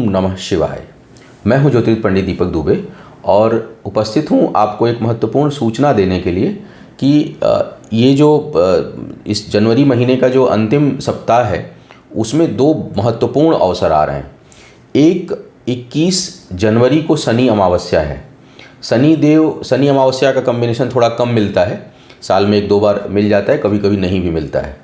नमः शिवाय। मैं हूं ज्योतिर्विद पंडित दीपक दुबे और उपस्थित हूं आपको एक महत्वपूर्ण सूचना देने के लिए कि ये जो इस जनवरी महीने का जो अंतिम सप्ताह है उसमें दो महत्वपूर्ण अवसर आ रहे हैं। एक 21 जनवरी को शनि अमावस्या है। शनि अमावस्या का कॉम्बिनेशन थोड़ा कम मिलता है, साल में 1-2 बार मिल जाता है, कभी कभी नहीं भी मिलता है।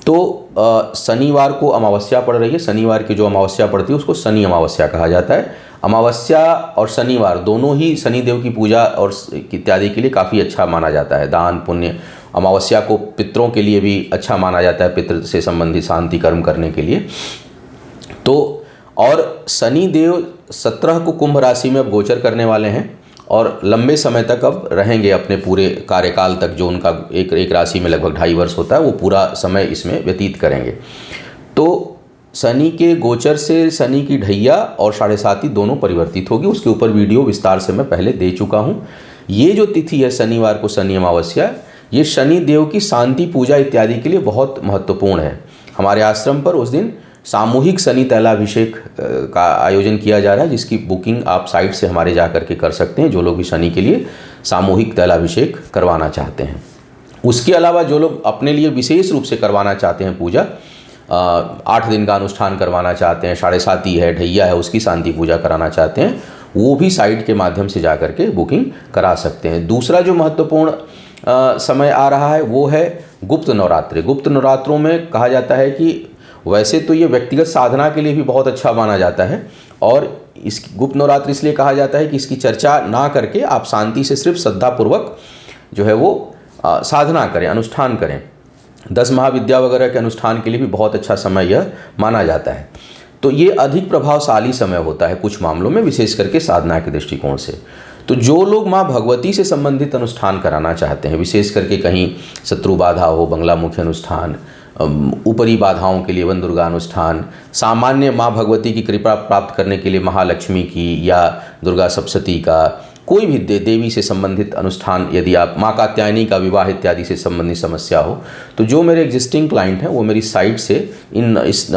तो शनिवार को अमावस्या पड़ रही है। शनिवार की जो अमावस्या पड़ती है उसको शनि अमावस्या कहा जाता है। अमावस्या और शनिवार दोनों ही शनिदेव की पूजा और इत्यादि के लिए काफ़ी अच्छा माना जाता है। दान पुण्य, अमावस्या को पितरों के लिए भी अच्छा माना जाता है, पितृ से संबंधित शांति कर्म करने के लिए। तो और शनिदेव 17 को कुंभ राशि में अब गोचर करने वाले हैं और लंबे समय तक अब रहेंगे, अपने पूरे कार्यकाल तक जो उनका एक राशि में लगभग 2.5 वर्ष होता है वो पूरा समय इसमें व्यतीत करेंगे। तो शनि के गोचर से शनि की ढैया और 7.5 दोनों परिवर्तित होगी। उसके ऊपर वीडियो विस्तार से मैं पहले दे चुका हूँ। ये जो तिथि है शनिवार को शनि अमावस्या, ये शनि देव की शांति पूजा इत्यादि के लिए बहुत महत्वपूर्ण है। हमारे आश्रम पर उस दिन सामूहिक शनि तैलाभिषेक का आयोजन किया जा रहा है, जिसकी बुकिंग आप साइट से हमारे जा करके कर सकते हैं, जो लोग भी शनि के लिए सामूहिक तैलाभिषेक करवाना चाहते हैं। उसके अलावा जो लोग अपने लिए विशेष रूप से करवाना चाहते हैं पूजा, 8 दिन का अनुष्ठान करवाना चाहते हैं, 7.5 है, ढैया है, उसकी शांति पूजा कराना चाहते हैं, वो भी साइट के माध्यम से जा करके बुकिंग करा सकते हैं। दूसरा जो महत्वपूर्ण समय आ रहा है वो है गुप्त नवरात्रि। गुप्त नवरात्रों में कहा जाता है कि वैसे तो ये व्यक्तिगत साधना के लिए भी बहुत अच्छा माना जाता है और इस गुप्त नवरात्रि इसलिए कहा जाता है कि इसकी चर्चा ना करके आप शांति से सिर्फ श्रद्धापूर्वक जो है वो साधना करें, अनुष्ठान करें। 10 महाविद्या वगैरह के अनुष्ठान के लिए भी बहुत अच्छा समय यह माना जाता है। तो ये अधिक प्रभावशाली समय होता है कुछ मामलों में, विशेष करके साधना के दृष्टिकोण से। तो जो लोग माँ भगवती से संबंधित अनुष्ठान कराना चाहते हैं, विशेष करके कहीं शत्रु बाधा हो, बंगलामुखी अनुष्ठान, ऊपरी बाधाओं के लिए वन दुर्गा अनुष्ठान, सामान्य माँ भगवती की कृपा प्राप्त करने के लिए महालक्ष्मी की या दुर्गा सप्तशती का, कोई भी देवी से संबंधित अनुष्ठान, यदि आप माँ कात्यायनी का विवाह इत्यादि से संबंधित समस्या हो, तो जो मेरे एग्जिस्टिंग क्लाइंट हैं वो मेरी साइट से इस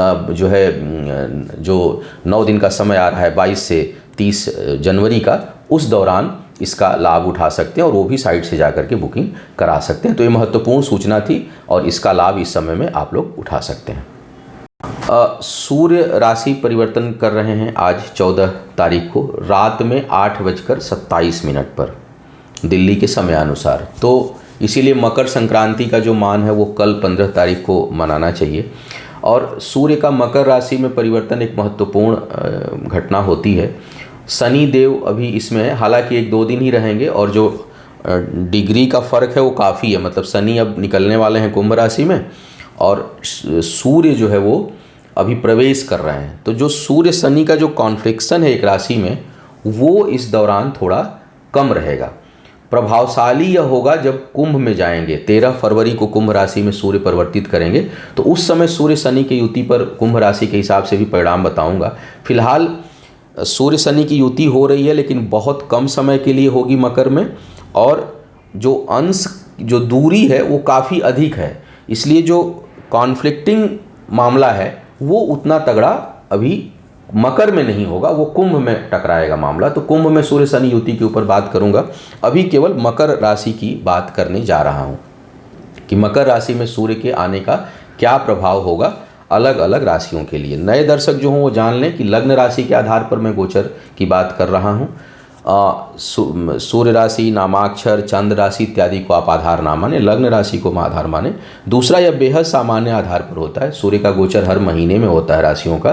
जो 9 दिन का समय आ रहा है 22 से 30 जनवरी का, उस दौरान इसका लाभ उठा सकते हैं और वो भी साइट से जाकर के बुकिंग करा सकते हैं। तो ये महत्वपूर्ण सूचना थी और इसका लाभ इस समय में आप लोग उठा सकते हैं। सूर्य राशि परिवर्तन कर रहे हैं आज 14 तारीख को रात में 8:27 पर दिल्ली के समयानुसार। तो इसीलिए मकर संक्रांति का जो मान है वो कल 15 तारीख को मनाना चाहिए। और सूर्य का मकर राशि में परिवर्तन एक महत्वपूर्ण घटना होती है। शनि देव अभी इसमें है, हालांकि 1-2 दिन ही रहेंगे और जो डिग्री का फ़र्क है वो काफ़ी है। मतलब शनि अब निकलने वाले हैं कुंभ राशि में और सूर्य जो है वो अभी प्रवेश कर रहे हैं। तो जो सूर्य शनि का जो कॉन्फ्लिक्शन है एक राशि में, वो इस दौरान थोड़ा कम रहेगा। प्रभावशाली यह होगा जब कुंभ में जाएंगे। 13 फरवरी को कुंभ राशि में सूर्य परिवर्तित करेंगे, तो उस समय सूर्य शनि की युति पर कुंभ राशि के हिसाब से भी परिणाम बताऊंगा। फिलहाल सूर्य शनि की युति हो रही है, लेकिन बहुत कम समय के लिए होगी मकर में, और जो दूरी है वो काफ़ी अधिक है। इसलिए जो कॉन्फ्लिक्टिंग मामला है वो उतना तगड़ा अभी मकर में नहीं होगा, वो कुंभ में टकराएगा मामला। तो कुंभ में सूर्य शनि युति के ऊपर बात करूंगा। अभी केवल मकर राशि की बात करने जा रहा हूं कि मकर राशि में सूर्य के आने का क्या प्रभाव होगा अलग अलग राशियों के लिए। नए दर्शक जो हों वो जान लें कि लग्न राशि के आधार पर मैं गोचर की बात कर रहा हूँ। सूर्य राशि, नामाक्षर, चंद्र राशि इत्यादि को आप आधार ना माने, लग्न राशि को आधार माने। दूसरा, यह बेहद सामान्य आधार पर होता है। सूर्य का गोचर हर महीने में होता है। राशियों का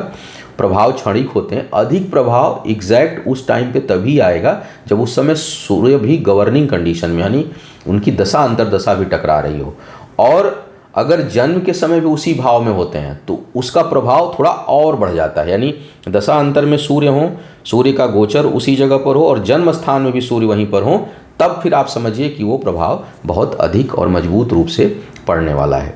प्रभाव क्षणिक होते हैं। अधिक प्रभाव एग्जैक्ट उस टाइम पे तभी आएगा जब उस समय सूर्य भी गवर्निंग कंडीशन में, यानी उनकी दशा अंतरदशा भी टकरा रही हो। और अगर जन्म के समय भी उसी भाव में होते हैं तो उसका प्रभाव थोड़ा और बढ़ जाता है। यानी दशा अंतर में सूर्य हो, सूर्य का गोचर उसी जगह पर हो और जन्म स्थान में भी सूर्य वहीं पर हो, तब फिर आप समझिए कि वो प्रभाव बहुत अधिक और मजबूत रूप से पड़ने वाला है।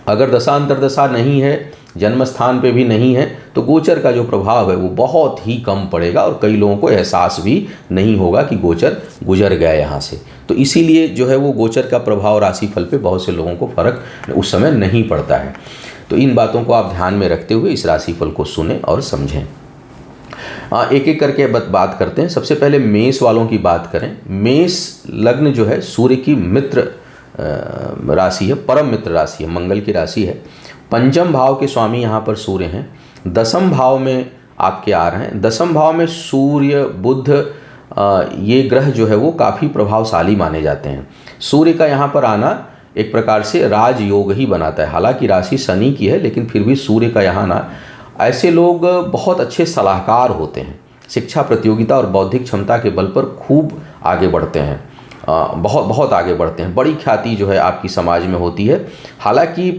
अगर दशा अंतरदशा नहीं है, जन्म स्थान पे भी नहीं है, तो गोचर का जो प्रभाव है वो बहुत ही कम पड़ेगा और कई लोगों को एहसास भी नहीं होगा कि गोचर गुजर गया यहाँ से। तो इसीलिए जो है वो गोचर का प्रभाव राशिफल पे बहुत से लोगों को फर्क उस समय नहीं पड़ता है। तो इन बातों को आप ध्यान में रखते हुए इस राशिफल को सुनें और समझें। एक एक करके बात करते हैं। सबसे पहले मेष वालों की बात करें। मेष लग्न जो है सूर्य की मित्र राशि है, परम मित्र राशि है, मंगल की राशि है। पंचम भाव के स्वामी यहाँ पर सूर्य हैं। दसम भाव में आपके आ रहे हैं। दसम भाव में सूर्य बुध ये ग्रह जो है वो काफ़ी प्रभावशाली माने जाते हैं। सूर्य का यहाँ पर आना एक प्रकार से राजयोग ही बनाता है। हालांकि राशि शनि की है, लेकिन फिर भी सूर्य का यहाँ आना, ऐसे लोग बहुत अच्छे सलाहकार होते हैं। शिक्षा, प्रतियोगिता और बौद्धिक क्षमता के बल पर खूब आगे बढ़ते हैं, बहुत बहुत आगे बढ़ते हैं। बड़ी ख्याति जो है आपकी समाज में होती है। हालांकि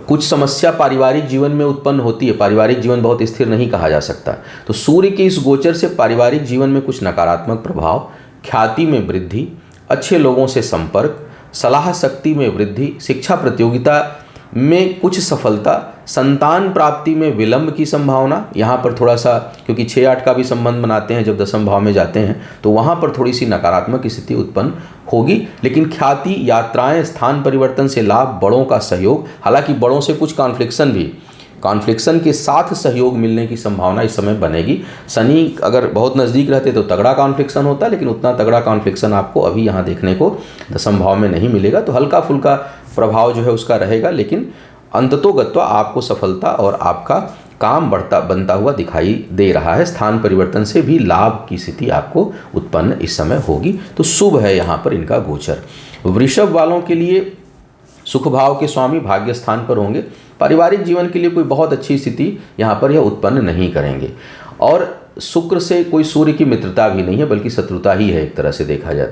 कुछ समस्या पारिवारिक जीवन में उत्पन्न होती है। पारिवारिक जीवन बहुत स्थिर नहीं कहा जा सकता। तो सूर्य के इस गोचर से पारिवारिक जीवन में कुछ नकारात्मक प्रभाव, ख्याति में वृद्धि, अच्छे लोगों से संपर्क, सलाह शक्ति में वृद्धि, शिक्षा प्रतियोगिता में कुछ सफलता, संतान प्राप्ति में विलंब की संभावना। यहाँ पर थोड़ा सा, क्योंकि 6-8 का भी संबंध बनाते हैं जब दसम भाव में जाते हैं, तो वहाँ पर थोड़ी सी नकारात्मक स्थिति उत्पन्न होगी। लेकिन ख्याति, यात्राएं, स्थान परिवर्तन से लाभ, बड़ों का सहयोग, हालांकि बड़ों से कुछ कॉन्फ्लिक्शन के साथ सहयोग मिलने की संभावना इस समय बनेगी। शनि अगर बहुत नज़दीक रहते तो तगड़ा कॉन्फ्लिक्शन होता, लेकिन उतना तगड़ा कॉन्फ्लिक्शन आपको अभी यहाँ देखने को दसम भाव में नहीं मिलेगा। तो हल्का फुल्का प्रभाव जो है उसका रहेगा, लेकिन अंततोगत्वा आपको सफलता और आपका काम बनता हुआ दिखाई दे रहा है। स्थान परिवर्तन से भी लाभ की स्थिति आपको उत्पन्न इस समय होगी। तो शुभ है यहाँ पर इनका गोचर। वृषभ वालों के लिए सुख भाव के स्वामी भाग्य स्थान पर होंगे। पारिवारिक जीवन के लिए कोई बहुत अच्छी स्थिति यहाँ पर यह उत्पन्न नहीं करेंगे। और शुक्र से कोई सूर्य की मित्रता भी नहीं है, बल्कि शत्रुता ही है एक तरह से देखा जाए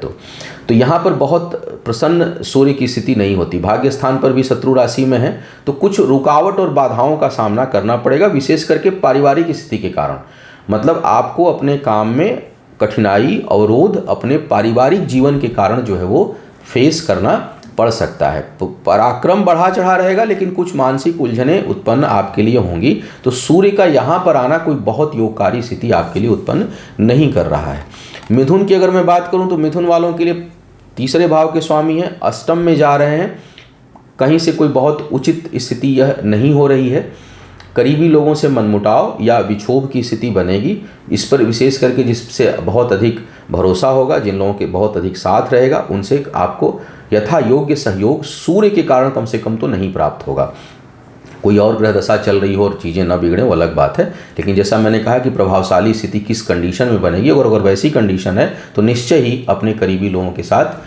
तो यहाँ पर बहुत प्रसन्न सूर्य की स्थिति नहीं होती। भाग्य स्थान पर भी शत्रु राशि में है, तो कुछ रुकावट और बाधाओं का सामना करना पड़ेगा, विशेष करके पारिवारिक स्थिति के कारण। मतलब आपको अपने काम में कठिनाई, अवरोध अपने पारिवारिक जीवन के कारण जो है वो फेस करना पड़ सकता है। पराक्रम बढ़ा चढ़ा रहेगा, लेकिन कुछ मानसिक उलझनें उत्पन्न आपके लिए होंगी। तो सूर्य का यहाँ पर आना कोई बहुत योगकारी स्थिति आपके लिए उत्पन्न नहीं कर रहा है। मिथुन की अगर मैं बात करूँ तो मिथुन वालों के लिए तीसरे भाव के स्वामी हैं, अष्टम में जा रहे हैं। कहीं से कोई बहुत उचित स्थिति यह नहीं हो रही है। करीबी लोगों से मनमुटाव या विक्षोभ की स्थिति बनेगी। इस पर विशेष करके जिससे बहुत अधिक भरोसा होगा, जिन लोगों के बहुत अधिक साथ रहेगा, उनसे आपको यथा योग्य सहयोग सूर्य के कारण कम से कम तो नहीं प्राप्त होगा। कोई और ग्रह दशा चल रही हो और चीज़ें न बिगड़ें वो अलग बात है, लेकिन जैसा मैंने कहा कि प्रभावशाली स्थिति किस कंडीशन में बनेगी, और अगर वैसी कंडीशन है तो निश्चय ही अपने करीबी लोगों के साथ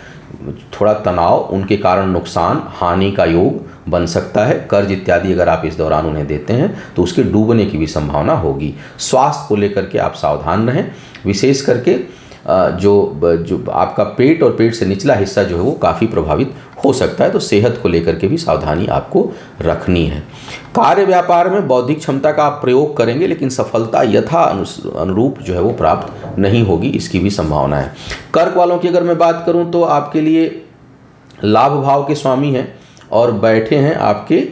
थोड़ा तनाव, उनके कारण नुकसान, हानि का योग बन सकता है। कर्ज इत्यादि अगर आप इस दौरान उन्हें देते हैं तो उसके डूबने की भी संभावना होगी। स्वास्थ्य को लेकर के आप सावधान रहें। विशेष करके जो आपका पेट और पेट से निचला हिस्सा जो है वो काफ़ी प्रभावित हो सकता है, तो सेहत को लेकर के भी सावधानी आपको रखनी है। कार्य व्यापार में बौद्धिक क्षमता का आप प्रयोग करेंगे, लेकिन सफलता यथा अनुरूप जो है वो प्राप्त नहीं होगी, इसकी भी संभावना है। कर्क वालों की अगर मैं बात करूं तो आपके लिए लाभ भाव के स्वामी हैं और बैठे हैं आपके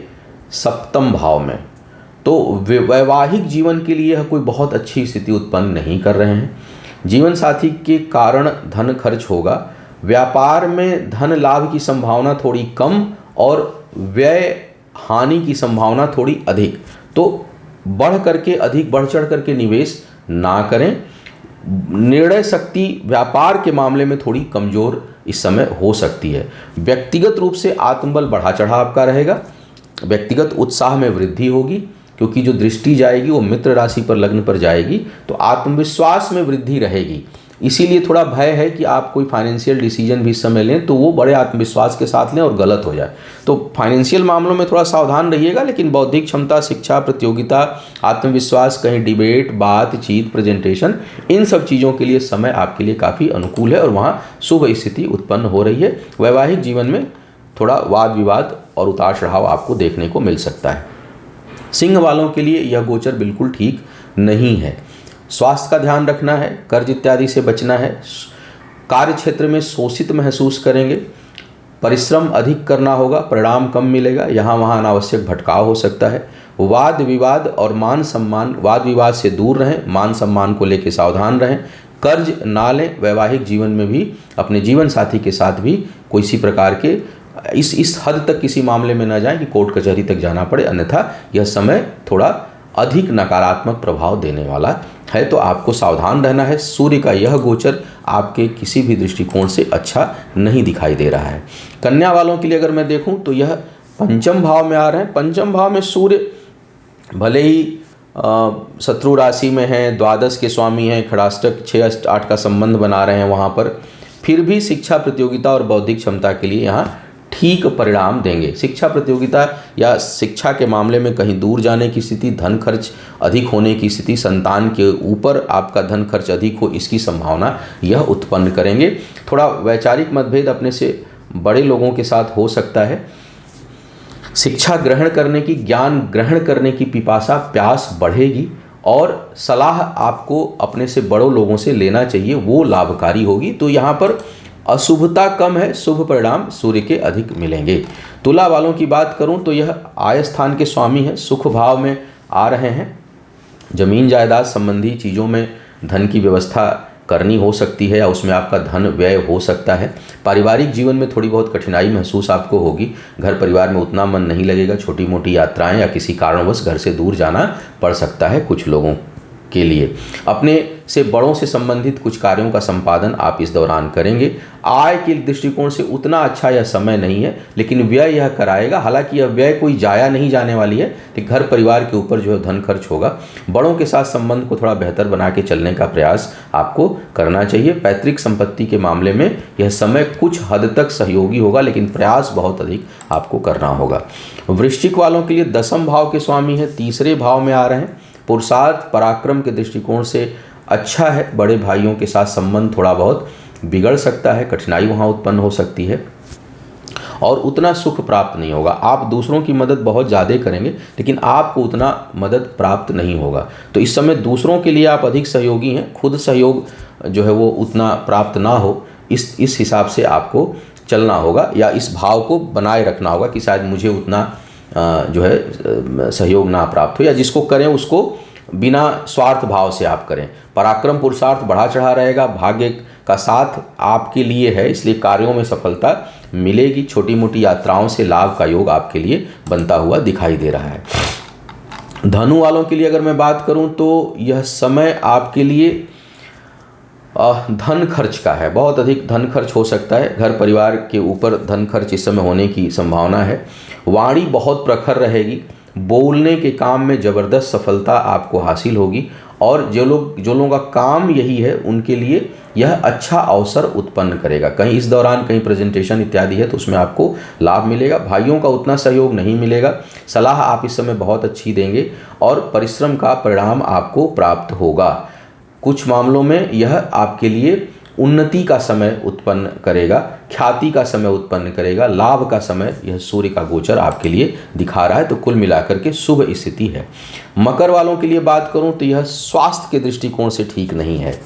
सप्तम भाव में। तो वैवाहिक जीवन के लिए कोई बहुत अच्छी स्थिति उत्पन्न नहीं कर रहे हैं। जीवन साथी के कारण धन खर्च होगा। व्यापार में धन लाभ की संभावना थोड़ी कम और व्यय हानि की संभावना थोड़ी अधिक। तो बढ़ चढ़ करके निवेश ना करें। निर्णय शक्ति व्यापार के मामले में थोड़ी कमज़ोर इस समय हो सकती है। व्यक्तिगत रूप से आत्मबल बढ़ा चढ़ा आपका रहेगा। व्यक्तिगत उत्साह में वृद्धि होगी, क्योंकि जो दृष्टि जाएगी वो मित्र राशि पर, लग्न पर जाएगी, तो आत्मविश्वास में वृद्धि रहेगी। इसीलिए थोड़ा भय है कि आप कोई फाइनेंशियल डिसीजन भी इस समय लें तो वो बड़े आत्मविश्वास के साथ लें और गलत हो जाए। तो फाइनेंशियल मामलों में थोड़ा सावधान रहिएगा, लेकिन बौद्धिक क्षमता, शिक्षा, प्रतियोगिता, आत्मविश्वास, कहीं डिबेट, बातचीत, प्रेजेंटेशन, इन सब चीज़ों के लिए समय आपके लिए काफ़ी अनुकूल है और वहाँ शुभ स्थिति उत्पन्न हो रही है। वैवाहिक जीवन में थोड़ा वाद विवाद और उतार चढ़ाव आपको देखने को मिल सकता है। सिंह वालों के लिए यह गोचर बिल्कुल ठीक नहीं है। स्वास्थ्य का ध्यान रखना है, कर्ज इत्यादि से बचना है। कार्य क्षेत्र में शोषित महसूस करेंगे, परिश्रम अधिक करना होगा, परिणाम कम मिलेगा, यहाँ वहाँ अनावश्यक भटकाव हो सकता है। वाद विवाद और मान सम्मान, वाद विवाद से दूर रहें, मान सम्मान को लेकर सावधान रहें। कर्ज ना लें। वैवाहिक जीवन में भी अपने जीवन साथी के साथ भी किसी प्रकार के इस हद तक किसी मामले में ना जाएं कि कोर्ट कचहरी तक जाना पड़े, अन्यथा यह समय थोड़ा अधिक नकारात्मक प्रभाव देने वाला है। तो आपको सावधान रहना है। सूर्य का यह गोचर आपके किसी भी दृष्टिकोण से अच्छा नहीं दिखाई दे रहा है। कन्या वालों के लिए अगर मैं देखूं तो यह पंचम भाव में आ रहे हैं। पंचम भाव में सूर्य भले ही शत्रु राशि में हैं, द्वादश के स्वामी हैं, खड़ाष्टक 6 8 का संबंध बना रहे हैं वहाँ पर, फिर भी शिक्षा प्रतियोगिता और बौद्धिक क्षमता के लिए यहाँ ठीक परिणाम देंगे। शिक्षा प्रतियोगिता या शिक्षा के मामले में कहीं दूर जाने की स्थिति, धन खर्च अधिक होने की स्थिति, संतान के ऊपर आपका धन खर्च अधिक हो, इसकी संभावना यह उत्पन्न करेंगे। थोड़ा वैचारिक मतभेद अपने से बड़े लोगों के साथ हो सकता है। शिक्षा ग्रहण करने की, ज्ञान ग्रहण करने की पिपासा, प्यास बढ़ेगी और सलाह आपको अपने से बड़ों लोगों से लेना चाहिए, वो लाभकारी होगी। तो यहाँ पर अशुभता कम है, शुभ परिणाम सूर्य के अधिक मिलेंगे। तुला वालों की बात करूं तो यह आय स्थान के स्वामी है, सुख भाव में आ रहे हैं। जमीन जायदाद संबंधी चीज़ों में धन की व्यवस्था करनी हो सकती है या उसमें आपका धन व्यय हो सकता है। पारिवारिक जीवन में थोड़ी बहुत कठिनाई महसूस आपको होगी, घर परिवार में उतना मन नहीं लगेगा, छोटी मोटी यात्राएं या किसी कारणवश घर से दूर जाना पड़ सकता है कुछ लोगों के लिए। अपने से बड़ों से संबंधित कुछ कार्यों का संपादन आप इस दौरान करेंगे। आय के दृष्टिकोण से उतना अच्छा यह समय नहीं है, लेकिन व्यय यह कराएगा। हालांकि यह व्यय कोई जाया नहीं जाने वाली है, लेकिन घर परिवार के ऊपर जो है धन खर्च होगा। बड़ों के साथ संबंध को थोड़ा बेहतर बना के चलने का प्रयास आपको करना चाहिए। पैतृक संपत्ति के मामले में यह समय कुछ हद तक सहयोगी होगा, लेकिन प्रयास बहुत अधिक आपको करना होगा। वृश्चिक वालों के लिए दसम भाव के स्वामी है, तीसरे भाव में आ रहे हैं। पुरुषार्थ पराक्रम के दृष्टिकोण से अच्छा है। बड़े भाइयों के साथ संबंध थोड़ा बहुत बिगड़ सकता है, कठिनाई वहाँ उत्पन्न हो सकती है और उतना सुख प्राप्त नहीं होगा। आप दूसरों की मदद बहुत ज़्यादा करेंगे, लेकिन आपको उतना मदद प्राप्त नहीं होगा। तो इस समय दूसरों के लिए आप अधिक सहयोगी हैं, खुद सहयोग जो है वो उतना प्राप्त ना हो, इस हिसाब से आपको चलना होगा या इस भाव को बनाए रखना होगा कि शायद मुझे उतना जो है सहयोग ना प्राप्त हो, या जिसको करें उसको बिना स्वार्थ भाव से आप करें। पराक्रम पुरुषार्थ बढ़ा चढ़ा रहेगा, भाग्य का साथ आपके लिए है, इसलिए कार्यों में सफलता मिलेगी। छोटी मोटी यात्राओं से लाभ का योग आपके लिए बनता हुआ दिखाई दे रहा है। धनु वालों के लिए अगर मैं बात करूं तो यह समय आपके लिए धन खर्च का है, बहुत अधिक धन खर्च हो सकता है। घर परिवार के ऊपर धन खर्च इस समय होने की संभावना है। वाणी बहुत प्रखर रहेगी, बोलने के काम में ज़बरदस्त सफलता आपको हासिल होगी और जो लोगों का काम यही है उनके लिए यह अच्छा अवसर उत्पन्न करेगा। कहीं इस दौरान कहीं प्रेजेंटेशन इत्यादि है तो उसमें आपको लाभ मिलेगा। भाइयों का उतना सहयोग नहीं मिलेगा। सलाह आप इस समय बहुत अच्छी देंगे और परिश्रम का परिणाम आपको प्राप्त होगा। कुछ मामलों में यह आपके लिए उन्नति का समय उत्पन्न करेगा, ख्याति का समय उत्पन्न करेगा, लाभ का समय यह सूर्य का गोचर आपके लिए दिखा रहा है। तो कुल मिलाकर के शुभ स्थिति है। मकर वालों के लिए बात करूं तो यह स्वास्थ्य के दृष्टिकोण से ठीक नहीं है।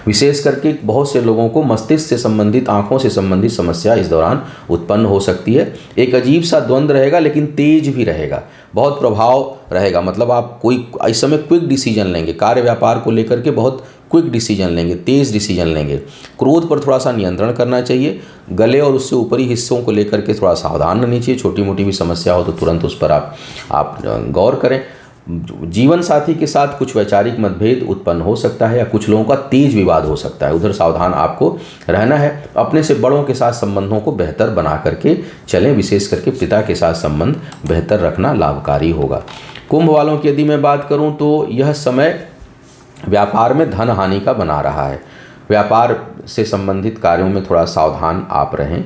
विशेष करके बहुत से लोगों को मस्तिष्क से संबंधित, आंखों से संबंधित समस्या इस दौरान उत्पन्न हो सकती है। एक अजीब सा द्वंद्व रहेगा, लेकिन तेज भी रहेगा, बहुत प्रभाव रहेगा। मतलब आप कोई इस समय क्विक डिसीजन लेंगे, कार्य व्यापार को लेकर के बहुत क्विक डिसीजन लेंगे, तेज डिसीजन लेंगे। क्रोध पर थोड़ा सा नियंत्रण करना चाहिए। गले और उससे ऊपरी हिस्सों को लेकर के थोड़ा सावधान रहनी चाहिए। छोटी मोटी भी समस्या हो तो तुरंत उस पर आप गौर करें। जीवन साथी के साथ कुछ वैचारिक मतभेद उत्पन्न हो सकता है या कुछ लोगों का तेज विवाद हो सकता है, उधर सावधान आपको रहना है। अपने से बड़ों के साथ संबंधों को बेहतर बना करके चलें, विशेष करके पिता के साथ संबंध बेहतर रखना लाभकारी होगा। कुंभ वालों की यदि मैं बात करूं तो यह समय व्यापार में धन हानि का बना रहा है। व्यापार से संबंधित कार्यों में थोड़ा सावधान आप रहें।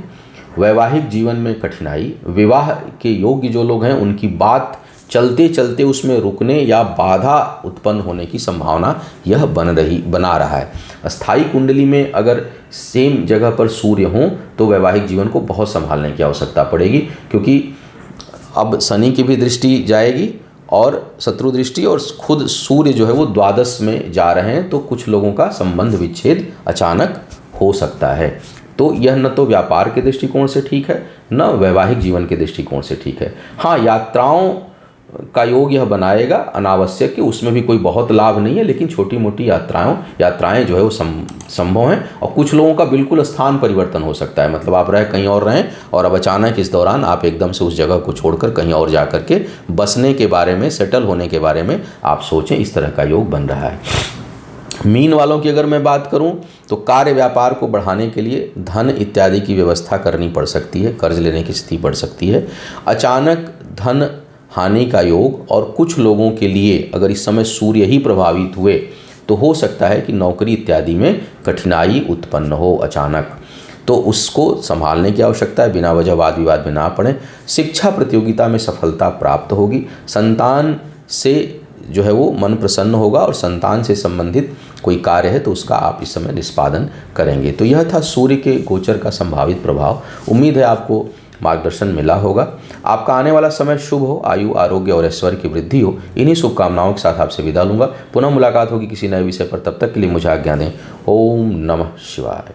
वैवाहिक जीवन में कठिनाई, विवाह के योग्य जो लोग हैं उनकी बात चलते चलते उसमें रुकने या बाधा उत्पन्न होने की संभावना यह बना रहा है। अस्थायी कुंडली में अगर सेम जगह पर सूर्य हों तो वैवाहिक जीवन को बहुत संभालने की आवश्यकता पड़ेगी, क्योंकि अब शनि की भी दृष्टि जाएगी और शत्रु दृष्टि, और खुद सूर्य जो है वो द्वादश में जा रहे हैं, तो कुछ लोगों का संबंध विच्छेद अचानक हो सकता है। तो यह न तो व्यापार के दृष्टिकोण से ठीक है, न वैवाहिक जीवन के दृष्टिकोण से ठीक है। हाँ, यात्राओं का योग यह बनाएगा, अनावश्यक कि उसमें भी कोई बहुत लाभ नहीं है, लेकिन छोटी मोटी यात्राएं जो है वो संभव हैं। और कुछ लोगों का बिल्कुल स्थान परिवर्तन हो सकता है, मतलब आप कहीं और रहें और अब अचानक इस दौरान आप एकदम से उस जगह को छोड़कर कहीं और जा कर के बसने के बारे में, सेटल होने के बारे में आप सोचें। इस तरह का योग बन रहा है। मीन वालों की अगर मैं बात करूं तो कार्य व्यापार को बढ़ाने के लिए धन इत्यादि की व्यवस्था करनी पड़ सकती है, कर्ज लेने की स्थिति पड़ सकती है। अचानक धन हानि का योग, और कुछ लोगों के लिए अगर इस समय सूर्य ही प्रभावित हुए तो हो सकता है कि नौकरी इत्यादि में कठिनाई उत्पन्न हो अचानक, तो उसको संभालने की आवश्यकता है, बिना वजह वाद विवाद में ना पड़े। शिक्षा प्रतियोगिता में सफलता प्राप्त होगी। संतान से जो है वो मन प्रसन्न होगा, और संतान से संबंधित कोई कार्य है तो उसका आप इस समय निष्पादन करेंगे। तो यह था सूर्य के गोचर का संभावित प्रभाव। उम्मीद है आपको मार्गदर्शन मिला होगा। आपका आने वाला समय शुभ हो, आयु आरोग्य और ऐश्वर्य की वृद्धि हो। इन्हीं शुभकामनाओं के साथ आपसे विदा लूंगा। पुनः मुलाकात होगी किसी नए विषय पर, तब तक के लिए मुझे आज्ञा दें। ओम नमः शिवाय।